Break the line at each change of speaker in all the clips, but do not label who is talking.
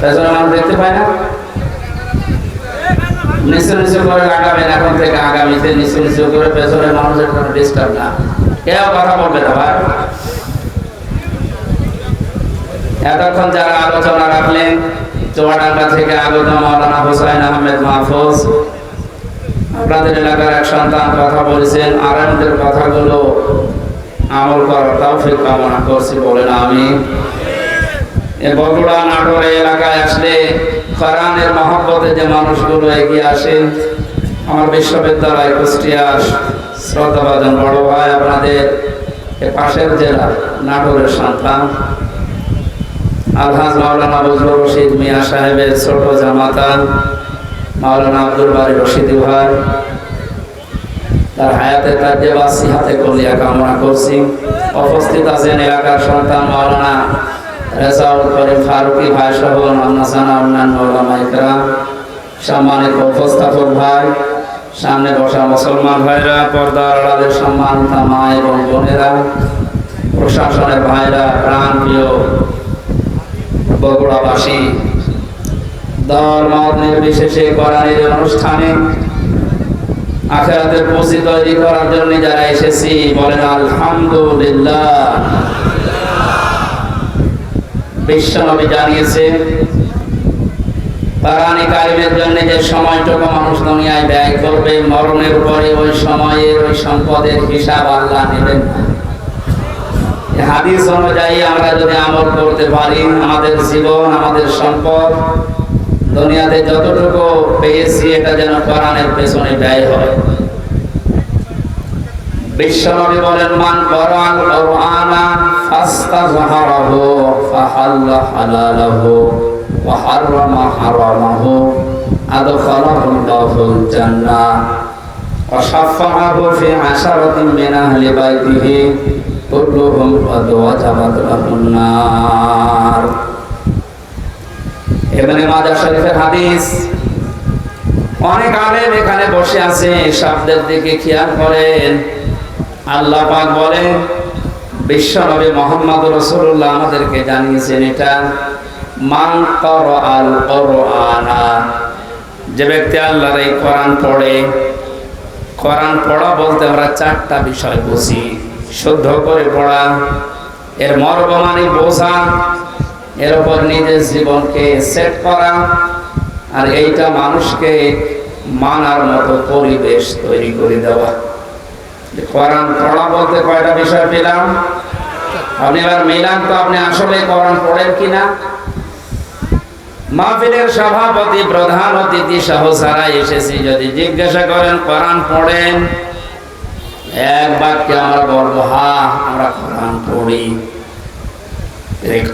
পেছনে মানুষ দেখতে পায় না? নিচু নিচু করে লাগাবেন, এখন থেকে আগামীতে নিচু নিচু করে, পেছনে মানুষের কোনো ডিস্টার্ব না, কেউ কথা বলবে না ভাই। এতক্ষণ যারা আলোচনা রাখলেন, চুয়াডাঙ্গা থেকে আগত মাওলানা হুসাইন আহমেদ মাহফুজ, আপনাদের এলাকার এক সন্তান কথা বলেছেন, আরামদের কথাগুলো আমল করার তৌফিক কামনা করছি, বলেন আমিন। বগুড়া নাটোর এলাকায় আসলে কোরআনের মহব্বতে যে মানুষগুলো এগিয়ে আসে, আমার বিশ্ববিদ্যালয় কুষ্টিয়া শ্রদ্ধাভাজন বড় ভাই, আপনাদের পাশের জেলা নাটোরের সন্তান আলহাজ মাওলানা বজলুর রশিদ মিয়া সাহেবের ছোট জামাতা মাওলানা আব্দুল বারী রশিদি ভাই, তার হায়াতে তাজ্জেবা সিহাতে কলিয়া কামনা করছি। উপস্থিত আছেন এলাকার সন্তান মাওলানা রেজাউল করিম ফারুকি ভাই সহ অন্যান্য ওলামা ইকরাম, সম্মানিত উপস্থাপক ভাই, সামনে বসা মুসলমান ভাইরা, পর্দার আড়ালের সম্মানিত মা এবং বোনেরা, প্রশাসনের ভাইরা, প্রাণ প্রিয় বগুড়াবাসী, দল মত নির্বিশেষে কোরআনের অনুষ্ঠানে আখিরাতের পুঁজি তৈরি করার জন্য যারা এসেছি, বলেন আলহামদুলিল্লাহ। বিশ্বনবী জানিয়েছে, কোরআনে কারিমের জন্য যে সময়টুকু মানুষ দুনিয়ায় ব্যয় করবে, মরণের পরে ওই সময়ের ওই সম্পদের হিসাব আল্লাহ নেবেন না। হাদিস অনুযায়ী আমরা যদি আমল করতে পারি, আমাদের জীবন, আমাদের সম্পদ, দুনিয়াতে যতটুকু পেয়েছি, এটা যেন কোরআনের পেছনে ব্যয় হয়। বিশ্বনবী বলেন, মান কোরআন কোরআনা ফাস্তাযহারাহু ফাহাল্লা হালালাহু ওয়া হারামা হারামাহু আদখালাহুল্লাহুল জান্নাহ ওয়া শাফাআহু ফি আশারাতিন মিন আহলি বাইতিহি কুল্লুহুম ক্বাদ ওয়াজাবাত লাহুন নার। ইবনে মাজাহ শরীফের হাদিস। অনেক আলেম এখানে বসে আছে, শব্দের দিকে খেয়াল করেন। আল্লাহ পাক বলেন, বিশ্বনবী মুহাম্মদ রাসূলুল্লাহ আমাদেরকে জানিয়েছেন, এটা মান ক্বারাআল কুরআনা, যে ব্যক্তি আল্লাহর এই কোরআন পড়ে। কোরআন পড়া বলতে আমরা চারটা বিষয় বুঝি। শুদ্ধ করে পড়া, এর মর্ম মানে বোঝা, এর উপর নিজের জীবনকে সেট করা, আর এইটা মানুষকে মানার মতো পরিবেশ তৈরি করে দেওয়া। কোরআন পড়া বলতে কয়টা বিষয় পেলাম? আপনি এবার মিলান তো, আপনি আসলে কোরআন পড়েন কিনা। মাহফিলের সভাপতি, প্রধান অতিথি সহ যারা এসেছি, যদি জিজ্ঞাসা করেন কোরআন পড়েন, এক বাক্যে আমরা বলবো, হ্যাঁ আমরা কোরআন পড়ি।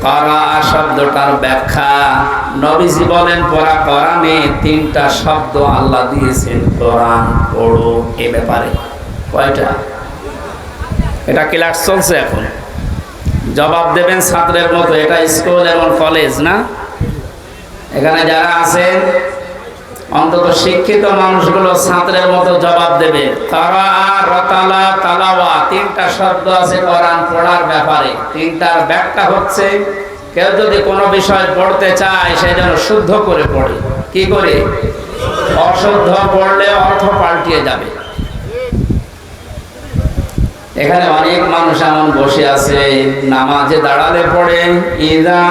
করা শব্দটার ব্যাখ্যা, নবীজি বলেন, পড়া কোরআনে তিনটা শব্দ আল্লাহ দিয়েছেন, কোরআন পড়ো। এ ব্যাপারে কয়টা? এটা ক্লাস চলছে, এখন জবাব দেবেন ছাত্রের মতো। এটা স্কুল এবং কলেজ না। এখানে যারা আছেন অন্তত শিক্ষিত মানুষগুলো ছাত্রের মতো জবাব দেবে। তারা আর রতালা তালাওয়া, তিনটা শব্দ আছে কোরআন পড়ার ব্যাপারে। তিনটার ব্যাখ্যা হচ্ছে, কেউ যদি কোনো বিষয় পড়তে চায়, সে যেন শুদ্ধ করে পড়ে। কি করে? অশুদ্ধ পড়লে অর্থ পাল্টিয়ে যাবে। এখানে অনেক মানুষ এমন বসে আছে, নামাজে দাঁড়ালে পড়ে ইযা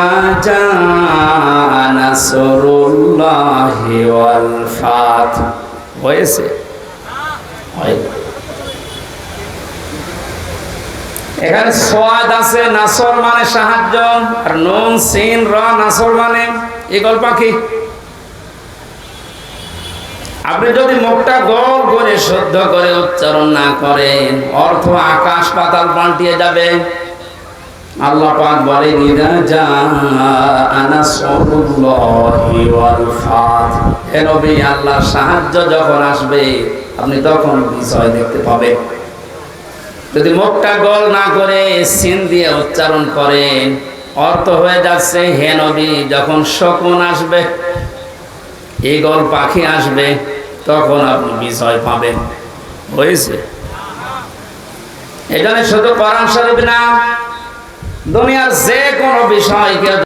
জাআ নাসরুল্লাহি ওয়াল ফাত। হয়েছে? এখানে সোয়াদ আছে, নাসর মানে সাহায্য, আর নুন সিন র নাসর মানে ঈগল পাখি। আপনি যদি মুখটা গোল করে শুদ্ধ করে উচ্চারণ না করেন, অর্থ আকাশ পাতাল পাল্টিয়ে যাবে। আল্লাহ পাক বলেন, ইযা জাআ নাসরুল্লাহি ওয়াল ফাত। হে নবী, আল্লাহর সাহায্য যখন আসবে, আপনি তখন বিষয় দেখতে পাবেন। যদি মুখটা গোল না করে সিন দিয়ে উচ্চারণ করেন, অর্থ হয়ে যাচ্ছে, হে নবী, যখন শকুন আসবে, ঈগল পাখি আসবে, তখন আপনি বিষয় পাবেন। হয়েছে? এখানে শুধু কোরআন শরীফ না, দুনিয়ার যে কোনো বিষয়